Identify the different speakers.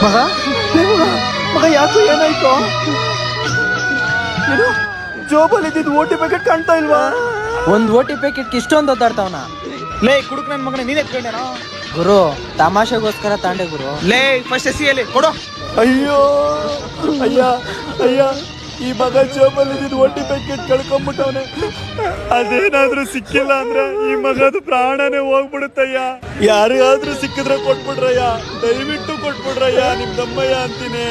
Speaker 1: ಮಗ ಮಗ ಯಾಕೋ ಏನಾಯ್ತು? ಏನು ಜೋಬಲ್ಲಿ ಇದ್ದಿದ್ದು ಓಟಿ ಪ್ಯಾಕೆಟ್ ಕಾಣ್ತಾ ಇಲ್ವಾ?
Speaker 2: ಒಂದ್ ಓಟಿ ಪ್ಯಾಕೆಟ್ ಇಷ್ಟೊಂದು ಒದ್ದಾಡ್ತಾವನ.
Speaker 1: ಲೇ ಕುಡುಕ್ ನನ್ ಮಗನ ನೀನ್ ಎತ್ಕೊಂಡೇನೋ?
Speaker 2: ಗುರು ತಮಾಷೆಗೋಸ್ಕರ ತಾಂಡೆ ಗುರು.
Speaker 1: ಲೇ ಫಸ್ಟ್ ಎಸಿಯಲ್ಲಿ ಕೊಡು. ಅಯ್ಯೋ ಅಯ್ಯ ಅಯ್ಯ, ಈ ಮಗ ಜೋಬಲ್ಲಿ ಇದ್ದಿದ್ದು ಓಟಿ ಪ್ಯಾಕೆಟ್ ಕಳ್ಕೊಂಡ್ಬಿಟ್ಟವನೆ. ಅದೇನಾದ್ರೂ ಸಿಕ್ಕಿಲ್ಲ ಅಂದ್ರೆ ಈ ಮಗದ ಪ್ರಾಣನೇ ಹೋಗ್ಬಿಡುತ್ತಯ್ಯ. ಯಾರಿಗಾದ್ರೂ ಸಿಕ್ಕಿದ್ರೆ ಕೊಟ್ಬಿಡ್ರಯ್ಯ, ದಯವಿಟ್ಟು ಕೊಟ್ಬಿಡ್ರಯ್ಯ, ನಿಮ್ ತಮ್ಮಯ್ಯ ಅಂತೀನಿ.